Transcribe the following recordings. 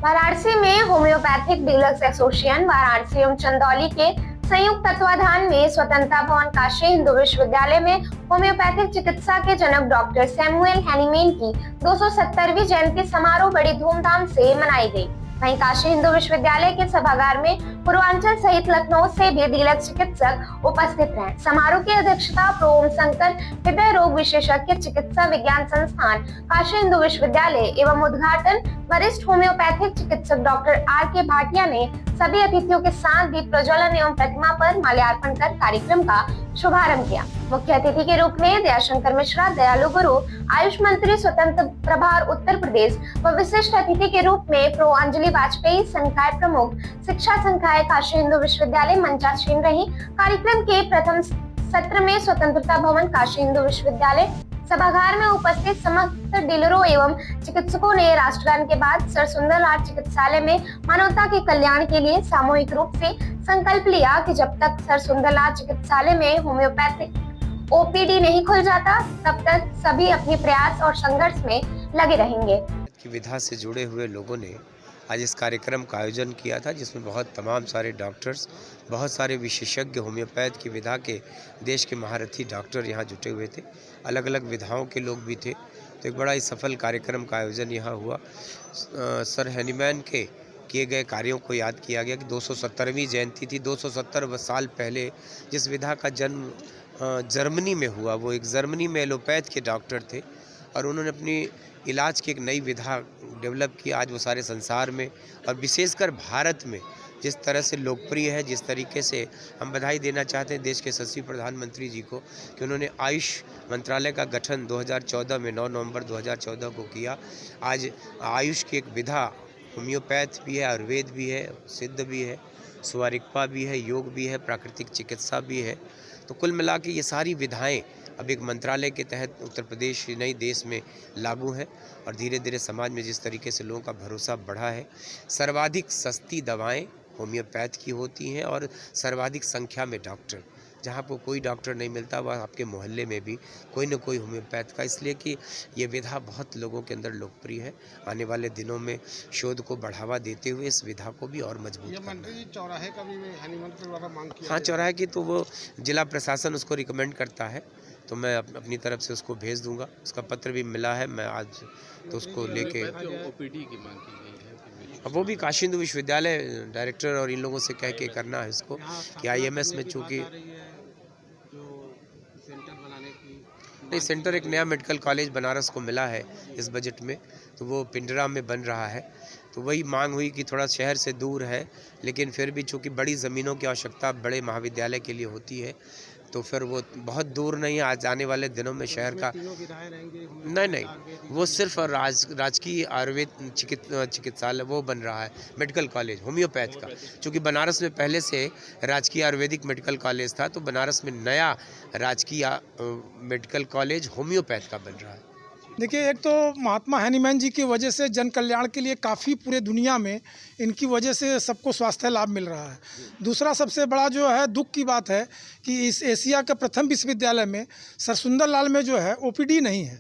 वाराणसी में homeopathic deluxe association Varanasi एवं चंदौली के संयुक्त तत्वाधान में स्वतंत्रता भवन काशी हिंदू विश्वविद्यालय में होम्योपैथिक चिकित्सा के जनक डॉक्टर सैमुअल हैनीमैन की 270वीं जयंती समारोह बड़ी धूमधाम से मनाई गई। वहीं काशी हिंदू विश्वविद्यालय के सभागार में पूर्वांचल सहित लखनऊ से भी डीलक्स चिकित्सक उपस्थित रहे। समारोह की अध्यक्षता प्रो ओम शंकर हृदय रोग विशेषज्ञ चिकित्सा विज्ञान संस्थान काशी हिंदू विश्वविद्यालय एवं उद्घाटन वरिष्ठ होम्योपैथिक चिकित्सक डॉक्टर आर के भाटिया ने सभी अतिथियों के साथ दीप प्रज्वलन एवं प्रतिमा पर माल्यार्पण कर कार्यक्रम का शुभारंभ किया। मुख्य अतिथि के रूप में दयाशंकर मिश्रा, दयालु गुरु, आयुष मंत्री स्वतंत्र प्रभार उत्तर प्रदेश व विशिष्ट अतिथि के रूप में प्रो अंजलि वाजपेयी, संकाय प्रमुख, शिक्षा संकाय काशी हिंदू विश्वविद्यालय मंचासीन रही। कार्यक्रम के प्रथम सत्र में स्वतंत्रता भवन काशी हिंदू विश्वविद्यालय सभागार में उपस्थित समस्त डीलरों एवं चिकित्सकों ने राष्ट्रगान के बाद सर सुंदरलाल चिकित्सालय में मानवता के कल्याण के लिए सामूहिक रूप से संकल्प लिया कि जब तक सर सुंदरलाल चिकित्सालय में होम्योपैथिक ओपीडी नहीं खुल जाता तब तक सभी अपने प्रयास और संघर्ष में लगे रहेंगे। की विधा से जुड़े हुए लोगों ने आज इस कार्यक्रम का आयोजन किया था, जिसमें तमाम सारे डॉक्टर्स, बहुत सारे विशेषज्ञ होम्योपैथ की विधा के देश के महारथी डॉक्टर यहाँ जुटे हुए थे। अलग अलग विधाओं के लोग भी थे। तो एक बड़ा ही सफल कार्यक्रम का आयोजन यहाँ हुआ। सर हैनीमैन के किए गए कार्यों को याद किया गया कि 270वीं जयंती थी। 270 साल पहले जिस विधा का जन्म जर्मनी में हुआ, वो एक जर्मनी में एलोपैथ के डॉक्टर थे और उन्होंने अपनी इलाज की एक नई विधा डेवलप की। आज वो सारे संसार में और विशेषकर भारत में जिस तरह से लोकप्रिय है, जिस तरीके से हम बधाई देना चाहते हैं देश के यशस्वी प्रधानमंत्री जी को कि उन्होंने आयुष मंत्रालय का गठन 2014 में 9 नवंबर 2014 को किया। आज आयुष की एक विधा होम्योपैथ भी है, आयुर्वेद भी है, सिद्ध भी है, सुवारिकपा भी है, योग भी है, प्राकृतिक चिकित्सा भी है। तो कुल मिला के ये सारी विधाएं अब एक मंत्रालय के तहत उत्तर प्रदेश नई देश में लागू है और धीरे धीरे समाज में जिस तरीके से लोगों का भरोसा बढ़ा है। सर्वाधिक सस्ती दवाएं होम्योपैथ की होती हैं और सर्वाधिक संख्या में डॉक्टर, जहाँ पर कोई डॉक्टर नहीं मिलता वह आपके मोहल्ले में भी कोई न कोई होम्योपैथ का, इसलिए कि ये विधा बहुत लोगों के अंदर लोकप्रिय है। आने वाले दिनों में शोध को बढ़ावा देते हुए इस विधा को भी और मजबूत करना है। चौराहे का भी हैनीमैन के द्वारा मांग किया। हाँ, चौराहे की तो वो जिला प्रशासन उसको रिकमेंड करता है, तो मैं अपनी तरफ से उसको भेज दूंगा। उसका पत्र भी मिला है, मैं आज तो उसको लेके ओपीडी की मांग की गई है। अब वो भी काशी हिंदू विश्वविद्यालय डायरेक्टर और इन लोगों से कह के करना है इसको कि आईएमएस में चूँकि नहीं, सेंटर एक नया मेडिकल कॉलेज बनारस को मिला है इस बजट में, तो वो पिंडरा में बन रहा है। तो वही मांग हुई कि थोड़ा शहर से दूर है, लेकिन फिर भी चूँकि बड़ी ज़मीनों की आवश्यकता बड़े महाविद्यालय के लिए होती है, तो फिर वो बहुत दूर नहीं है। आज आने वाले दिनों में शहर का नहीं, वो सिर्फ राजकीय आयुर्वेद चिकित्सालय वो बन रहा है, मेडिकल कॉलेज होम्योपैथ का। चूँकि बनारस में पहले से राजकीय आयुर्वेदिक मेडिकल कॉलेज था, तो बनारस में नया राजकीय मेडिकल कॉलेज होम्योपैथ का बन रहा है। देखिए, एक तो महात्मा हैनीमैन जी की वजह से जन कल्याण के लिए काफ़ी पूरे दुनिया में इनकी वजह से सबको स्वास्थ्य लाभ मिल रहा है। दूसरा सबसे बड़ा जो है दुख की बात है कि इस एशिया के प्रथम विश्वविद्यालय में सर सुंदरलाल में जो है ओपीडी नहीं है,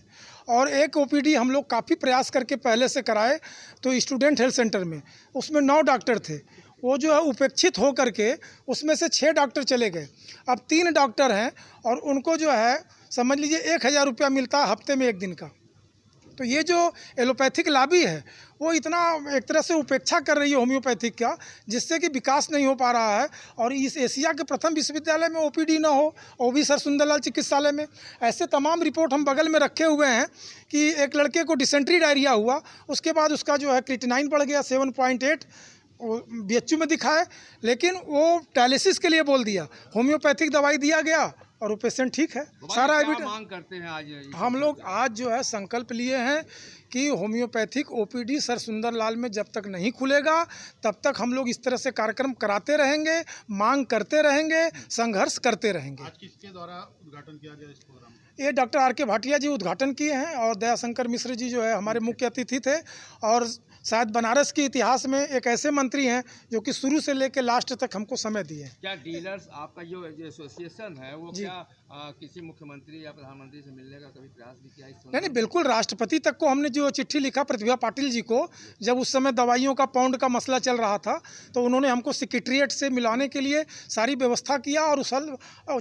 और एक ओपीडी हम लोग काफ़ी प्रयास करके पहले से कराए तो स्टूडेंट हेल्थ सेंटर में, उसमें 9 डॉक्टर थे, वो जो है उपेक्षित हो करके उसमें से 6 डॉक्टर चले गए। अब 3 डॉक्टर हैं और उनको जो है समझ लीजिए 1000 रुपया मिलता है हफ्ते में 1 दिन का। तो ये जो एलोपैथिक लॉबी है वो इतना एक तरह से उपेक्षा कर रही है होम्योपैथिक का, जिससे कि विकास नहीं हो पा रहा है। और इस एशिया के प्रथम विश्वविद्यालय में ओपीडी ना हो, वो भी सर सुंदरलाल चिकित्सालय में। ऐसे तमाम रिपोर्ट हम बगल में रखे हुए हैं कि एक लड़के को डिसेंट्री डायरिया हुआ, उसके बाद उसका जो है क्रिएटिनिन बढ़ गया 7.8, बीएचयू में दिखाए, लेकिन वो डायलिसिस के लिए बोल दिया, होम्योपैथिक दवाई दिया गया और वो पेशेंट ठीक है। सारा एविडेंस मांग करते हैं। आज हम लोग आज जो है संकल्प लिए हैं कि होम्योपैथिक ओपीडी सर सुंदरलाल में जब तक नहीं खुलेगा तब तक हम लोग इस तरह से कार्यक्रम कराते रहेंगे, मांग करते रहेंगे, संघर्ष करते रहेंगे। आज किसके द्वारा उद्घाटन किया गया इस प्रोग्राम? ये डॉक्टर आर के भाटिया जी उद्घाटन किए हैं और दयाशंकर मिश्र जी जो है हमारे मुख्य अतिथि थे, और शायद बनारस के इतिहास में एक ऐसे मंत्री हैं जो कि शुरू से लेकर लास्ट तक हमको समय दिए। क्या डीलर्स आपका जो एसोसिएशन है वो जी। क्या किसी मुख्यमंत्री या प्रधानमंत्री से मिलने का कभी प्रयास भी किया? नहीं, बिल्कुल, राष्ट्रपति तक को हमने जो चिट्ठी लिखा प्रतिभा पाटिल जी को, जब उस समय दवाइयों का पाउंड का मसला चल रहा था, तो उन्होंने हमको सेक्रेटरीट से मिलाने के लिए सारी व्यवस्था किया और उस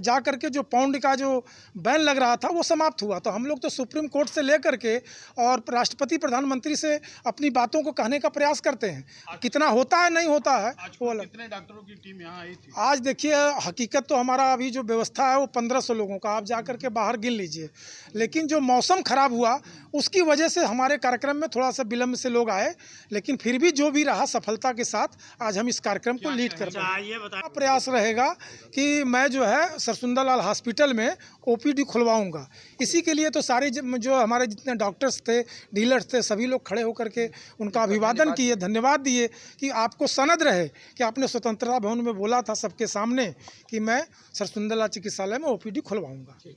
जा करके जो पाउंड का जो बैन लग रहा था वो समाप्त हुआ। तो हम लोग तो सुप्रीम कोर्ट से लेकर के और राष्ट्रपति प्रधानमंत्री से अपनी बातों को कहने का प्रयास करते हैं। कितना होता है नहीं होता है वो अलग। कितने डॉक्टरों की टीम यहाँ आई थी? आज देखिए, हकीकत तो हमारा अभी जो व्यवस्था है वो 1500 लोगों का, आप जा करके बाहर गिन लीजिए। लेकिन जो मौसम खराब हुआ उसकी वजह से हमारे कार्यक्रम में थोड़ा सा विलम्ब से लोग आए, लेकिन फिर भी जो भी रहा सफलता के साथ आज हम इस कार्यक्रम को लीड कर पाए। प्रयास रहेगा कि मैं जो है सरसुंदर लाल हॉस्पिटल में ओपीडी खुलवाऊंगा। इसी के लिए तो सारे जो हमारे जितने डॉक्टर्स थे, डीलर्स थे, सभी लोग खड़े होकर के उनका अभिवादन किए, धन्यवाद दिए कि आपको सनद रहे कि आपने स्वतंत्रता भवन में बोला था सबके सामने कि मैं सरसुंदर लाल चिकित्सालय में ओपीडी खुलवाऊंगा।